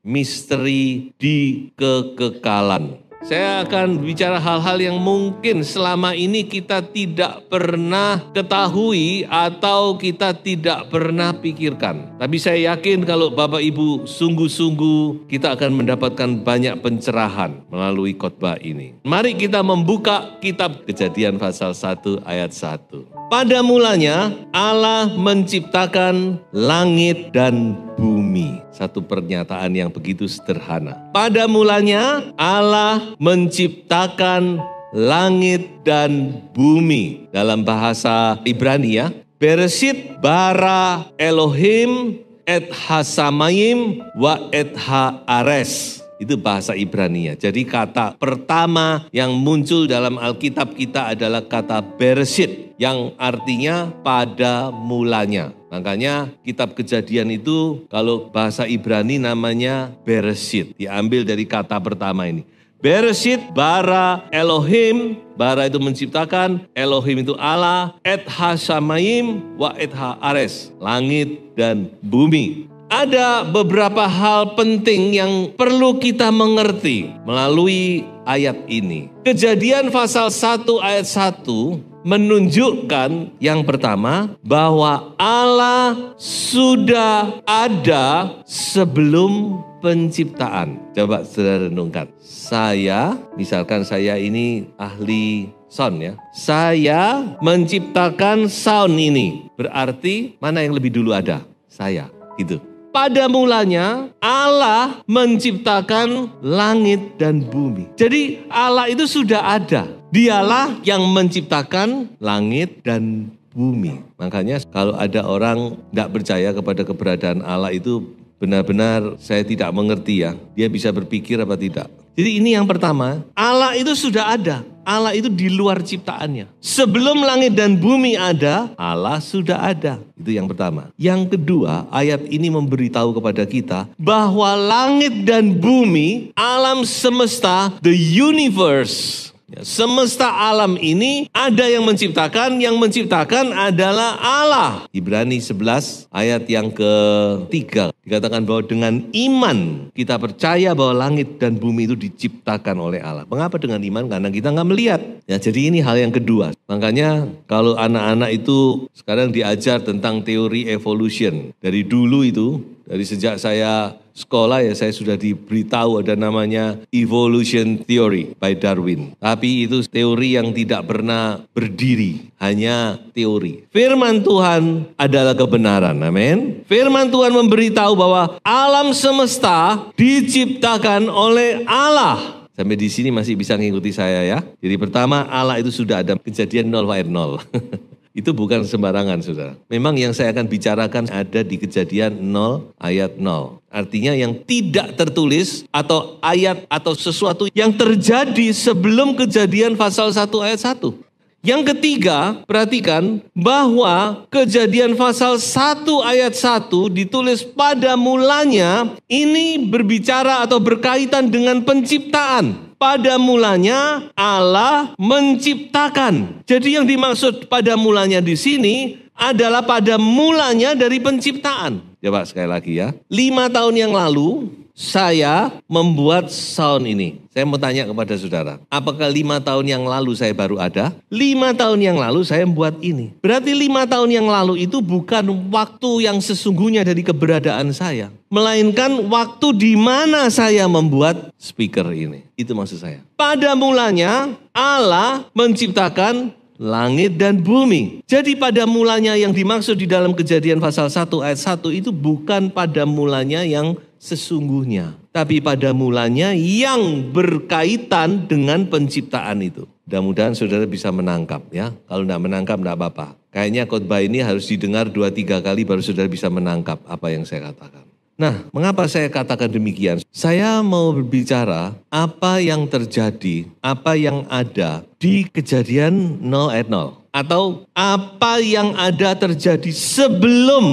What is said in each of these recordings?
misteri di kekekalan. Saya akan bicara hal-hal yang mungkin selama ini kita tidak pernah ketahui atau kita tidak pernah pikirkan. Tapi saya yakin kalau Bapak Ibu sungguh-sungguh, kita akan mendapatkan banyak pencerahan melalui khotbah ini. Mari kita membuka kitab Kejadian pasal 1 ayat 1. Pada mulanya Allah menciptakan langit dan bumi. Satu pernyataan yang begitu sederhana. Pada mulanya Allah menciptakan langit dan bumi. Dalam bahasa Ibrani ya. Bereshit bara Elohim et hasamayim wa et haares. Itu bahasa Ibrani ya. Jadi kata pertama yang muncul dalam Alkitab kita adalah kata Bereshit, yang artinya pada mulanya. Makanya kitab Kejadian itu kalau bahasa Ibrani namanya Bereshit. Diambil dari kata pertama ini. Bereshit bara Elohim, bara itu menciptakan, Elohim itu Allah, et hasamayim wa et haares, langit dan bumi. Ada beberapa hal penting yang perlu kita mengerti melalui ayat ini. Kejadian pasal 1 ayat 1 menunjukkan yang pertama bahwa Allah sudah ada sebelum penciptaan. Coba saudara renungkan. Misalkan saya ini ahli sound ya. Saya menciptakan sound ini. Berarti mana yang lebih dulu ada? Saya, gitu. Pada mulanya Allah menciptakan langit dan bumi. Jadi Allah itu sudah ada. Dialah yang menciptakan langit dan bumi. Makanya kalau ada orang tidak percaya kepada keberadaan Allah itu benar-benar saya tidak mengerti ya. Dia bisa berpikir apa tidak. Jadi ini yang pertama, Allah itu sudah ada. Allah itu di luar ciptaannya. Sebelum langit dan bumi ada, Allah sudah ada. Itu yang pertama. Yang kedua, ayat ini memberitahu kepada kita bahwa langit dan bumi, alam semesta, the universe, semesta alam ini ada yang menciptakan adalah Allah. Ibrani 11 ayat yang ketiga dikatakan bahwa dengan iman kita percaya bahwa langit dan bumi itu diciptakan oleh Allah. Mengapa dengan iman? Karena kita nggak melihat. Ya, jadi ini hal yang kedua. Makanya kalau anak-anak itu sekarang diajar tentang teori evolution. Dari dulu itu, dari sejak saya sekolah ya saya sudah diberitahu ada namanya evolution theory by Darwin. Tapi itu teori yang tidak pernah berdiri, hanya teori. Firman Tuhan adalah kebenaran, amin. Firman Tuhan memberitahu bahwa alam semesta diciptakan oleh Allah. Sampai di sini masih bisa mengikuti saya ya. Jadi pertama Allah itu sudah ada, Kejadian 0,0. Itu bukan sembarangan saudara. Memang yang saya akan bicarakan ada di Kejadian 0 ayat 0. Artinya yang tidak tertulis atau ayat atau sesuatu yang terjadi sebelum Kejadian pasal 1 ayat 1. Yang ketiga, perhatikan bahwa Kejadian pasal 1 ayat 1 ditulis pada mulanya ini berbicara atau berkaitan dengan penciptaan. Pada mulanya Allah menciptakan. Jadi yang dimaksud pada mulanya di sini adalah pada mulanya dari penciptaan. Coba sekali lagi ya. 5 tahun yang lalu saya membuat sound ini. Saya mau tanya kepada saudara, apakah 5 tahun yang lalu saya baru ada? 5 tahun yang lalu saya membuat ini. Berarti 5 tahun yang lalu itu bukan waktu yang sesungguhnya dari keberadaan saya. Melainkan waktu di mana saya membuat speaker ini. Itu maksud saya. Pada mulanya Allah menciptakan langit dan bumi. Jadi pada mulanya yang dimaksud di dalam Kejadian pasal 1 ayat 1 itu bukan pada mulanya yang sesungguhnya. Tapi pada mulanya yang berkaitan dengan penciptaan itu. Mudah-mudahan saudara bisa menangkap ya. Kalau tidak menangkap tidak apa-apa. Kayaknya khotbah ini harus didengar 2-3 kali baru saudara bisa menangkap apa yang saya katakan. Nah, mengapa saya katakan demikian? Saya mau berbicara apa yang terjadi, apa yang ada di Kejadian 0 ayat 0. Atau apa yang ada terjadi sebelum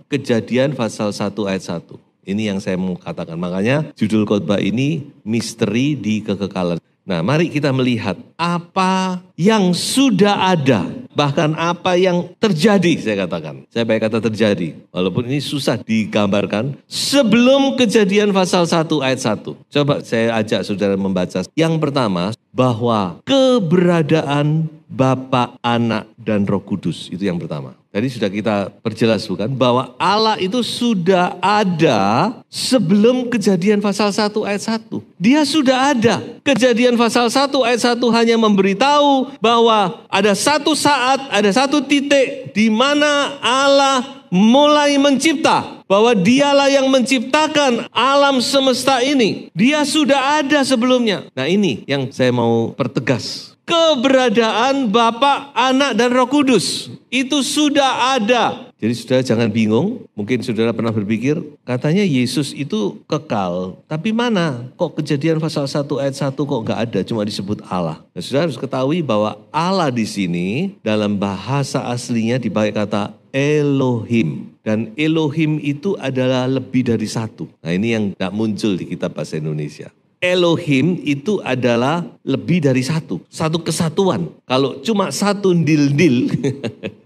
Kejadian pasal 1 ayat 1. Ini yang saya mau katakan. Makanya judul khotbah ini misteri di kekekalan. Nah, mari kita melihat apa yang sudah ada Bahkan apa yang terjadi, saya katakan. Saya pakai kata terjadi. Walaupun ini susah digambarkan. Sebelum Kejadian pasal 1 ayat 1. Coba saya ajak saudara membaca. Yang pertama, bahwa keberadaan Bapa, Anak, dan Roh Kudus. Itu yang pertama. Tadi sudah kita perjelas bukan? Bahwa Allah itu sudah ada sebelum Kejadian pasal 1 ayat 1. Dia sudah ada. Kejadian pasal 1 ayat 1 hanya memberitahu bahwa ada satu saat, ada satu titik di mana Allah mulai mencipta. Bahwa dialah yang menciptakan alam semesta ini. Dia sudah ada sebelumnya. Nah ini yang saya mau pertegas. Keberadaan Bapa, Anak, dan Roh Kudus itu sudah ada. Jadi saudara jangan bingung. Mungkin saudara pernah berpikir, katanya Yesus itu kekal. Tapi mana? Kok Kejadian pasal 1 ayat 1 kok nggak ada, cuma disebut Allah. Nah, saudara harus ketahui bahwa Allah di sini dalam bahasa aslinya dipakai kata Elohim. Dan Elohim itu adalah lebih dari satu. Nah ini yang tidak muncul di kitab bahasa Indonesia. Elohim itu adalah lebih dari satu kesatuan. Kalau cuma satu ndil-ndil,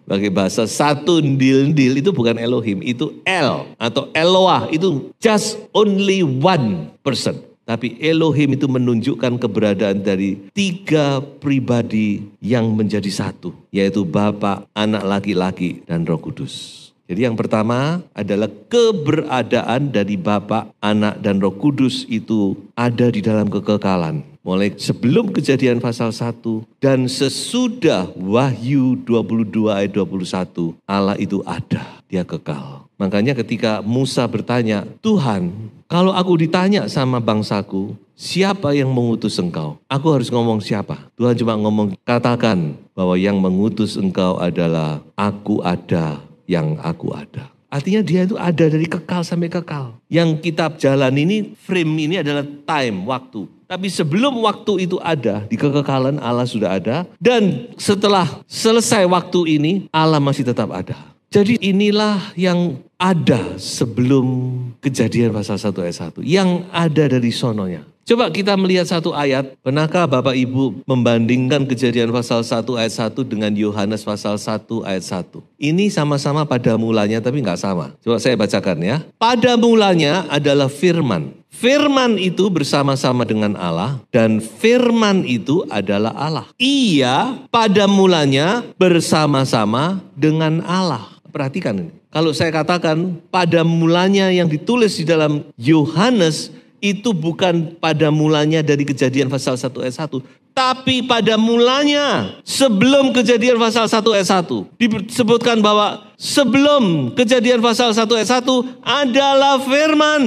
bagi bahasa satu ndil-ndil itu bukan Elohim, itu El atau Eloah, itu just only one person. Tapi Elohim itu menunjukkan keberadaan dari 3 pribadi yang menjadi satu, yaitu Bapa, Anak laki-laki, dan Roh Kudus. Jadi yang pertama adalah keberadaan dari Bapa, Anak, dan Roh Kudus itu ada di dalam kekekalan. Mulai sebelum Kejadian pasal 1 dan sesudah Wahyu 22 ayat 21, Allah itu ada, dia kekal. Makanya ketika Musa bertanya, Tuhan, kalau aku ditanya sama bangsaku, siapa yang mengutus engkau? Aku harus ngomong siapa? Tuhan cuma ngomong, katakan bahwa yang mengutus engkau adalah aku ada yang aku ada. Artinya dia itu ada dari kekal sampai kekal. Yang kitab jalan ini, frame ini adalah time, waktu. Tapi sebelum waktu itu ada, di kekekalan Allah sudah ada. Dan setelah selesai waktu ini, Allah masih tetap ada. Jadi inilah yang ada sebelum Kejadian pasal 1 ayat 1. Yang ada dari sononya. Coba kita melihat satu ayat. Pernahkah Bapak Ibu membandingkan Kejadian pasal 1 ayat 1 dengan Yohanes pasal 1 ayat 1? Ini sama-sama pada mulanya tapi nggak sama. Coba saya bacakan ya. Pada mulanya adalah firman. Firman itu bersama-sama dengan Allah dan firman itu adalah Allah. Ia pada mulanya bersama-sama dengan Allah. Perhatikan ini. Kalau saya katakan pada mulanya yang ditulis di dalam Yohanes itu bukan pada mulanya dari Kejadian pasal 1 ayat 1. Tapi pada mulanya sebelum Kejadian pasal 1 ayat 1. Disebutkan bahwa sebelum Kejadian pasal 1 ayat 1 adalah firman.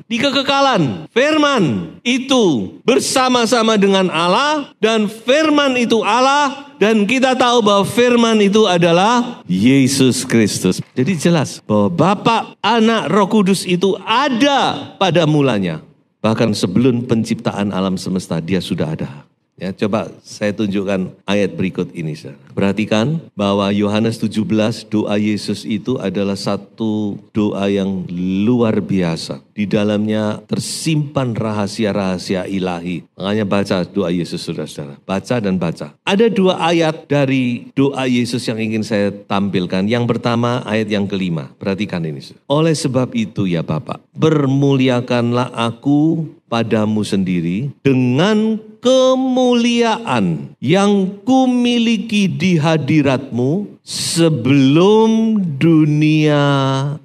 Di kekekalan, firman itu bersama-sama dengan Allah dan firman itu Allah. Dan kita tahu bahwa firman itu adalah Yesus Kristus. Jadi jelas bahwa Bapa, Anak, Roh Kudus itu ada pada mulanya. Bahkan sebelum penciptaan alam semesta dia sudah ada. Ya, coba saya tunjukkan ayat berikut ini. Perhatikan bahwa Yohanes 17 doa Yesus itu adalah satu doa yang luar biasa. Di dalamnya tersimpan rahasia-rahasia ilahi. Makanya baca doa Yesus saudara-saudara. Baca dan baca. Ada 2 ayat dari doa Yesus yang ingin saya tampilkan. Yang pertama ayat yang kelima. Perhatikan ini. Oleh sebab itu ya Bapa, bermuliakanlah aku padamu sendiri dengan kemuliaan yang kumiliki di hadiratmu sebelum dunia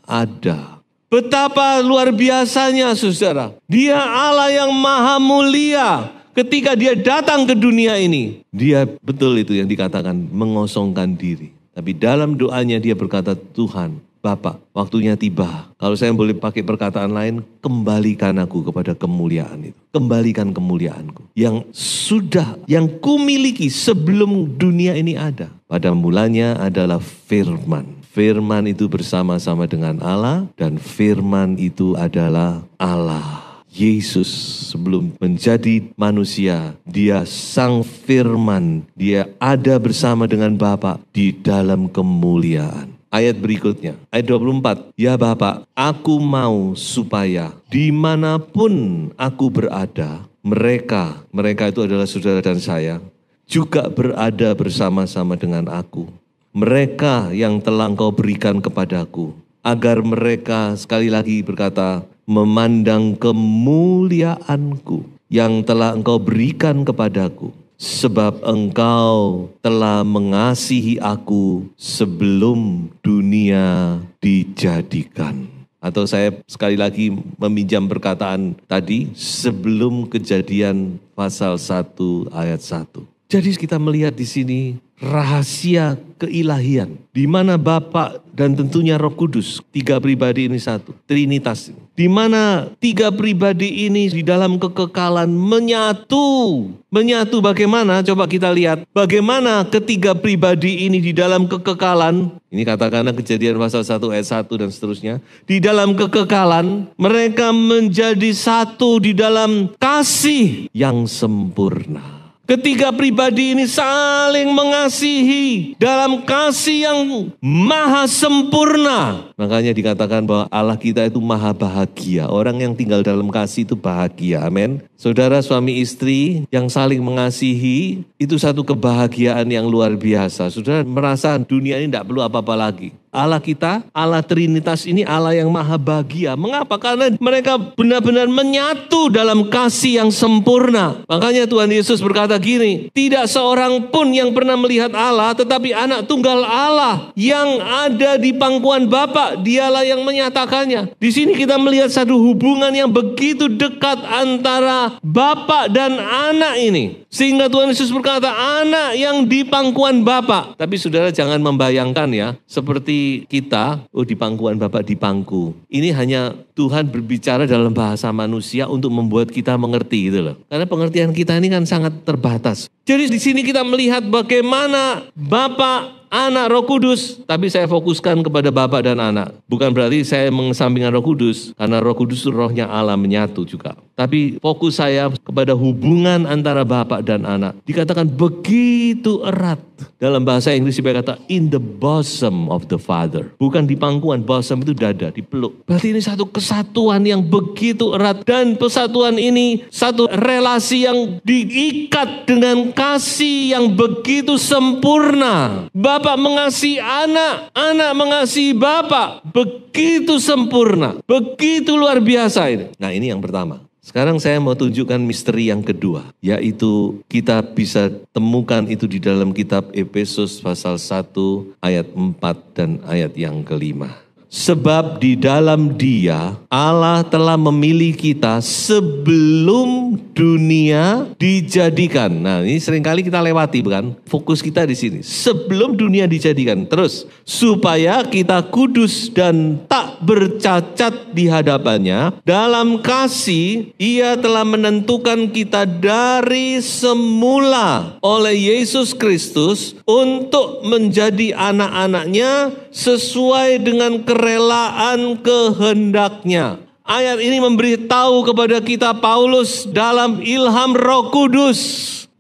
ada. Betapa luar biasanya saudara. Dia Allah yang maha mulia. Ketika dia datang ke dunia ini, dia betul itu yang dikatakan mengosongkan diri. Tapi dalam doanya dia berkata, Tuhan, Bapak, waktunya tiba. Kalau saya boleh pakai perkataan lain, kembalikan aku kepada kemuliaan itu. Kembalikan kemuliaanku. Yang sudah, yang kumiliki sebelum dunia ini ada. Pada mulanya adalah firman. Firman itu bersama-sama dengan Allah. Dan firman itu adalah Allah. Yesus sebelum menjadi manusia, dia sang firman. Dia ada bersama dengan Bapa di dalam kemuliaan. Ayat berikutnya, ayat 24. Ya Bapa, aku mau supaya dimanapun aku berada, mereka itu adalah saudara dan saya, juga berada bersama-sama dengan aku. mereka yang telah Engkau berikan kepadaku, agar mereka, sekali lagi berkata, memandang kemuliaanku yang telah Engkau berikan kepadaku, sebab Engkau telah mengasihi aku sebelum dunia dijadikan. Atau saya sekali lagi meminjam perkataan tadi, sebelum Kejadian pasal 1 ayat 1. Jadi kita melihat di sini rahasia keilahian, di mana Bapa dan tentunya Roh Kudus, tiga pribadi ini satu, Trinitas. Di mana tiga pribadi ini di dalam kekekalan menyatu. Menyatu bagaimana? Coba kita lihat. Bagaimana ketiga pribadi ini di dalam kekekalan. Ini katakanlah Kejadian pasal 1 ayat 1 dan seterusnya. Di dalam kekekalan mereka menjadi satu di dalam kasih yang sempurna. Ketiga pribadi ini saling mengasihi dalam kasih yang maha sempurna. Makanya dikatakan bahwa Allah kita itu maha bahagia. Orang yang tinggal dalam kasih itu bahagia. Amin. Saudara suami istri yang saling mengasihi itu satu kebahagiaan yang luar biasa. Saudara merasa dunia ini tidak perlu apa-apa lagi. Allah kita, Allah Trinitas ini Allah yang maha bahagia. Mengapa? Karena mereka benar-benar menyatu dalam kasih yang sempurna. Makanya Tuhan Yesus berkata gini, tidak seorang pun yang pernah melihat Allah, tetapi anak tunggal Allah yang ada di pangkuan Bapa, dialah yang menyatakannya. Di sini kita melihat satu hubungan yang begitu dekat antara Bapa dan anak ini. Sehingga Tuhan Yesus berkata, anak yang di pangkuan Bapa. Tapi saudara jangan membayangkan ya, seperti kita, di pangkuan Bapa di pangku. Ini hanya Tuhan berbicara dalam bahasa manusia untuk membuat kita mengerti gitu loh. Karena pengertian kita ini kan sangat terbatas. Jadi di sini kita melihat bagaimana Bapa, Anak, Roh Kudus, tapi saya fokuskan kepada Bapa dan Anak. Bukan berarti saya mengesampingkan Roh Kudus, karena Roh Kudus itu rohnya Allah menyatu juga. Tapi fokus saya kepada hubungan antara Bapa dan Anak. Dikatakan begitu erat. Dalam bahasa Inggris dikata in the bosom of the Father. Bukan di pangkuan, bosom itu dada, dipeluk. Berarti ini satu kesatuan yang begitu erat. Dan persatuan ini satu relasi yang diikat dengan kasih yang begitu sempurna. Bapak mengasihi anak, anak mengasihi Bapak. Begitu sempurna, begitu luar biasa ini. Nah ini yang pertama. Sekarang saya mau tunjukkan misteri yang kedua, yaitu kita bisa temukan itu di dalam kitab Efesus pasal 1 ayat 4 dan ayat yang kelima. Sebab di dalam Dia Allah telah memilih kita sebelum dunia dijadikan. Nah, ini seringkali kita lewati, bukan? Fokus kita di sini. Sebelum dunia dijadikan. Terus, supaya kita kudus dan tak bercacat di hadapannya. Dalam kasih, Ia telah menentukan kita dari semula oleh Yesus Kristus untuk menjadi anak-anaknya sesuai dengan kerelaan kehendaknya. Ayat ini memberitahu kepada kita Paulus dalam ilham Roh Kudus.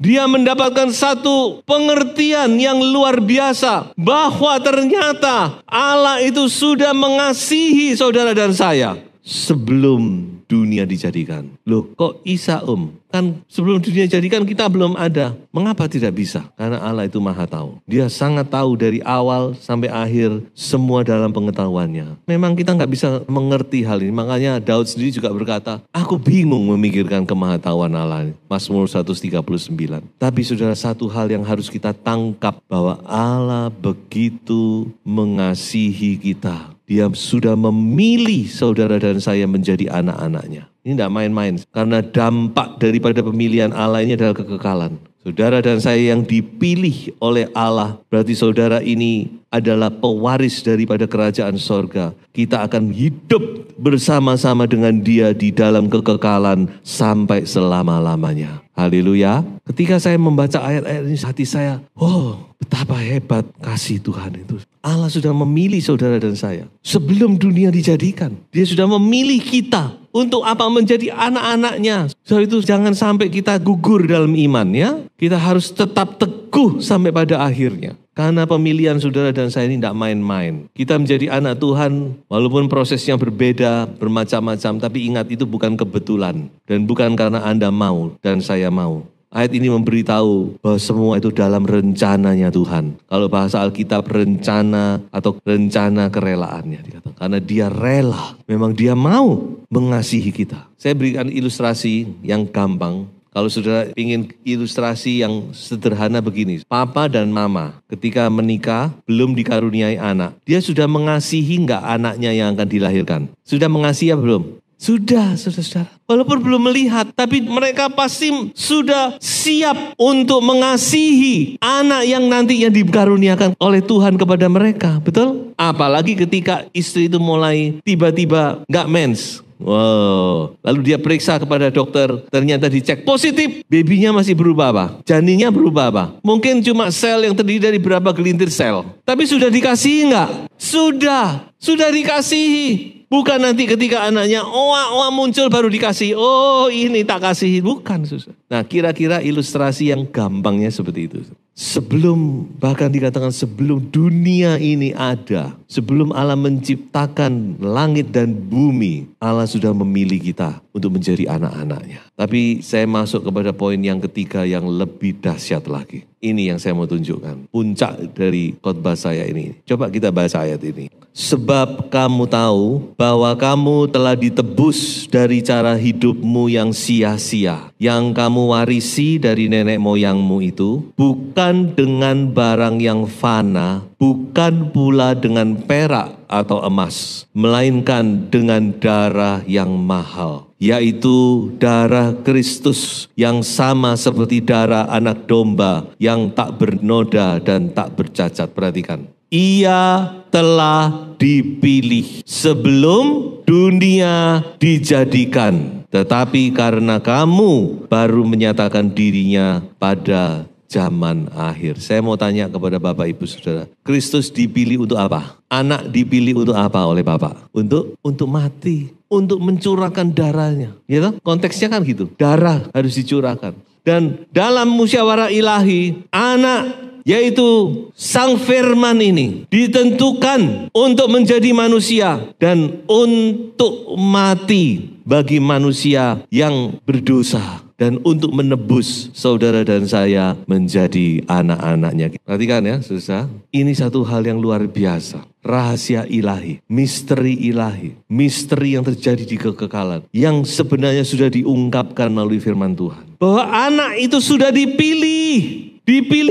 Dia mendapatkan satu pengertian yang luar biasa. Bahwa ternyata Allah itu sudah mengasihi saudara dan saya sebelum dunia dijadikan. Loh kok bisa Kan sebelum dunia dijadikan kita belum ada. Mengapa tidak bisa? Karena Allah itu maha tahu. Dia sangat tahu dari awal sampai akhir semua dalam pengetahuannya. Memang kita nggak bisa mengerti hal ini. Makanya Daud sendiri juga berkata, aku bingung memikirkan kemahatauan Allah. Mazmur 139. Tapi saudara, satu hal yang harus kita tangkap bahwa Allah begitu mengasihi kita. Dia sudah memilih saudara dan saya menjadi anak-anaknya. Ini tidak main-main. Karena dampak daripada pemilihan Allah ini adalah kekekalan. Saudara dan saya yang dipilih oleh Allah, berarti saudara ini adalah pewaris daripada kerajaan sorga. Kita akan hidup bersama-sama dengan Dia di dalam kekekalan sampai selama-lamanya. Haleluya. Ketika saya membaca ayat-ayat ini, hati saya, betapa hebat kasih Tuhan itu. Allah sudah memilih saudara dan saya. Sebelum dunia dijadikan, Dia sudah memilih kita. Untuk apa? Menjadi anak-anaknya. So itu jangan sampai kita gugur dalam iman ya. Kita harus tetap teguh sampai pada akhirnya. Karena pemilihan saudara dan saya ini tidak main-main. Kita menjadi anak Tuhan walaupun prosesnya berbeda, bermacam-macam. Tapi ingat itu bukan kebetulan. Dan bukan karena Anda mau dan saya mau. Ayat ini memberitahu bahwa semua itu dalam rencananya Tuhan. Kalau bahasa Alkitab rencana atau rencana kerelaannya dikatakan. Karena dia rela, memang dia mau mengasihi kita. Saya berikan ilustrasi yang gampang. Kalau saudara ingin ilustrasi yang sederhana begini. Papa dan mama ketika menikah belum dikaruniai anak. Dia sudah mengasihi enggak anaknya yang akan dilahirkan? Sudah mengasihi belum? Sudah, saudara. Walaupun belum melihat, tapi mereka pasti sudah siap untuk mengasihi anak yang nantinya dikaruniakan oleh Tuhan kepada mereka. Betul? Apalagi ketika istri itu mulai tiba-tiba nggak mens. Wow. Lalu dia periksa kepada dokter, ternyata dicek positif. Babynya masih berubah apa? Janinnya berubah apa? Mungkin cuma sel yang terdiri dari berapa gelintir sel. Tapi sudah dikasihi nggak? Sudah dikasihi. Bukan nanti ketika anaknya muncul baru dikasih. Oh ini tak kasih. Bukan. Nah kira-kira ilustrasi yang gampangnya seperti itu. Bahkan dikatakan sebelum dunia ini ada. Sebelum Allah menciptakan langit dan bumi. Allah sudah memilih kita untuk menjadi anak-anaknya. Tapi saya masuk kepada poin yang ketiga yang lebih dahsyat lagi. Ini yang saya mau tunjukkan. Puncak dari khotbah saya ini. Coba kita baca ayat ini. Sebab kamu tahu bahwa kamu telah ditebus dari cara hidupmu yang sia-sia. Yang kamu warisi dari nenek moyangmu itu. Bukan dengan barang yang fana. Bukan pula dengan perak atau emas. Melainkan dengan darah yang mahal. Yaitu darah Kristus yang sama seperti darah anak domba yang tak bernoda dan tak bercacat. Perhatikan. Ia telah dipilih sebelum dunia dijadikan. Tetapi karena kamu baru menyatakan dirinya pada zaman akhir. Saya mau tanya kepada Bapak Ibu Saudara. Kristus dipilih untuk apa? Anak dipilih untuk apa oleh Bapak? Untuk mati. Untuk mencurahkan darahnya. Ya, konteksnya kan gitu. Darah harus dicurahkan. Dan dalam musyawarah ilahi, anak yaitu sang firman ini ditentukan untuk menjadi manusia dan untuk mati bagi manusia yang berdosa dan untuk menebus saudara dan saya menjadi anak-anaknya. Perhatikan ya, saudara, ini satu hal yang luar biasa. Rahasia ilahi, misteri yang terjadi di kekekalan, yang sebenarnya sudah diungkapkan melalui firman Tuhan. Bahwa anak itu sudah dipilih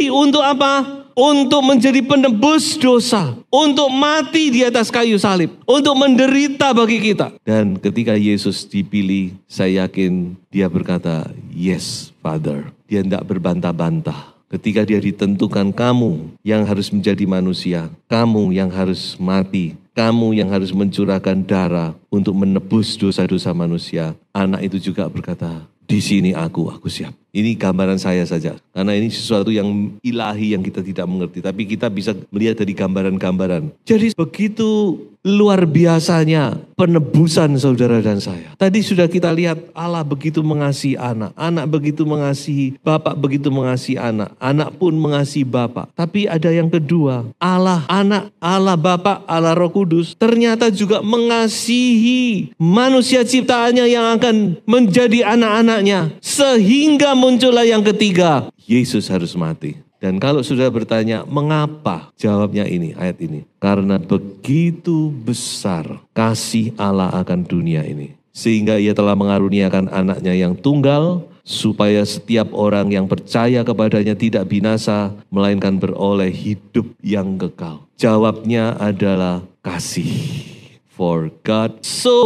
untuk apa? Untuk menjadi penebus dosa, untuk mati di atas kayu salib, untuk menderita bagi kita. Dan ketika Yesus dipilih, saya yakin dia berkata, yes, Father. Dia tidak berbantah-bantah. Ketika dia ditentukan kamu yang harus menjadi manusia, kamu yang harus mati, kamu yang harus mencurahkan darah untuk menebus dosa-dosa manusia. Anak itu juga berkata, di sini aku siap. Ini gambaran saya saja. Karena ini sesuatu yang ilahi yang kita tidak mengerti. Tapi kita bisa melihat dari gambaran-gambaran. Jadi begitu luar biasanya penebusan saudara dan saya. Tadi sudah kita lihat Allah begitu mengasihi anak. Anak begitu mengasihi Bapak, begitu mengasihi anak. Anak pun mengasihi Bapak. Tapi ada yang kedua. Allah anak, Allah Bapak, Allah Roh Kudus. Ternyata juga mengasihi manusia ciptaannya yang akan menjadi anak-anaknya. Sehingga muncullah yang ketiga, Yesus harus mati. Dan kalau sudah bertanya, mengapa? Jawabnya ini, ayat ini. Karena begitu besar kasih Allah akan dunia ini. Sehingga ia telah mengaruniakan anaknya yang tunggal, supaya setiap orang yang percaya kepadanya tidak binasa, melainkan beroleh hidup yang kekal. Jawabnya adalah kasih. For God so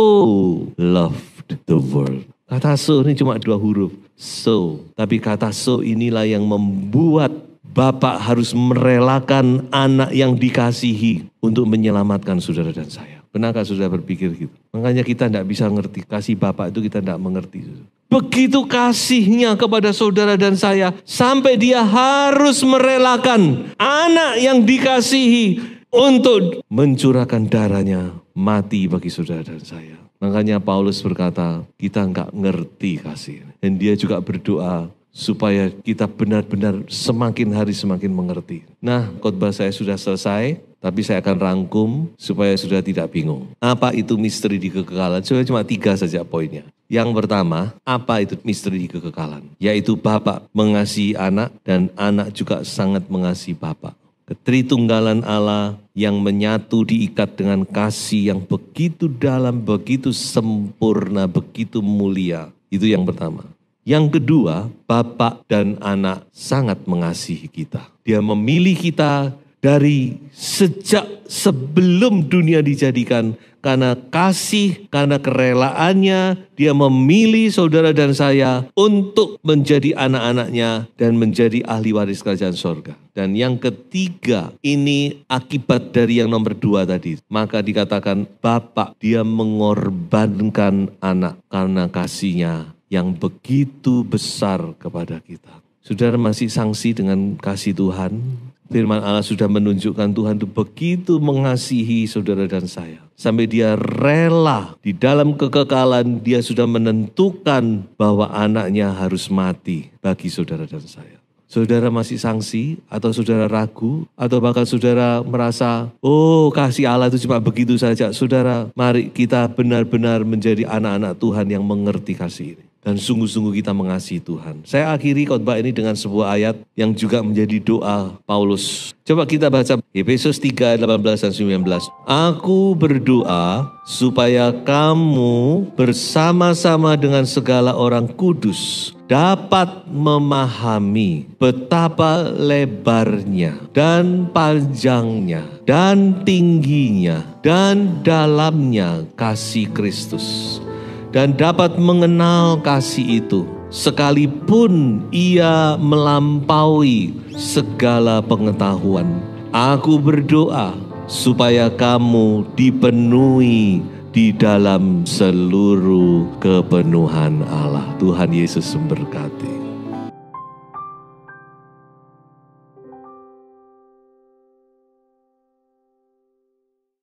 loved the world. Kata so ini cuma 2 huruf. So. Tapi kata so inilah yang membuat Bapak harus merelakan anak yang dikasihi untuk menyelamatkan saudara dan saya. Benarkah saudara berpikir gitu? Makanya kita tidak bisa ngerti. Kasih Bapak itu kita tidak mengerti. Begitu kasihnya kepada saudara dan saya. Sampai dia harus merelakan anak yang dikasihi untuk mencurahkan darahnya mati bagi saudara dan saya. Makanya Paulus berkata, kita enggak ngerti kasih. Dan dia juga berdoa supaya kita benar-benar semakin hari semakin mengerti. Nah, khotbah saya sudah selesai, tapi saya akan rangkum supaya sudah tidak bingung. Apa itu misteri di kekekalan? Cuma 3 saja poinnya. Yang pertama, apa itu misteri kekekalan? Yaitu Bapa mengasihi anak dan anak juga sangat mengasihi Bapa. Ketritunggalan Allah yang menyatu diikat dengan kasih yang begitu dalam, begitu sempurna, begitu mulia. Itu yang pertama. Yang kedua, Bapa dan anak sangat mengasihi kita. Dia memilih kita dari sejak sebelum dunia dijadikan. Karena kasih, karena kerelaannya, dia memilih saudara dan saya untuk menjadi anak-anaknya dan menjadi ahli waris kerajaan sorga. Dan yang ketiga, ini akibat dari yang nomor 2 tadi. Maka dikatakan Bapa, dia mengorbankan anak karena kasihnya yang begitu besar kepada kita. Saudara masih sangsi dengan kasih Tuhan? Firman Allah sudah menunjukkan Tuhan itu begitu mengasihi saudara dan saya. Sampai dia rela di dalam kekekalan, dia sudah menentukan bahwa anaknya harus mati bagi saudara dan saya. Saudara masih sangsi atau saudara ragu atau bahkan saudara merasa, oh kasih Allah itu cuma begitu saja. Saudara, mari kita benar-benar menjadi anak-anak Tuhan yang mengerti kasih ini. Dan sungguh-sungguh kita mengasihi Tuhan. Saya akhiri khotbah ini dengan sebuah ayat yang juga menjadi doa Paulus. Coba kita baca Efesus 3, 18 dan 19. Aku berdoa supaya kamu bersama-sama dengan segala orang kudus dapat memahami betapa lebarnya dan panjangnya dan tingginya dan dalamnya kasih Kristus. Dan dapat mengenal kasih itu, sekalipun ia melampaui segala pengetahuan. Aku berdoa supaya kamu dipenuhi di dalam seluruh kepenuhan Allah. Tuhan Yesus memberkati.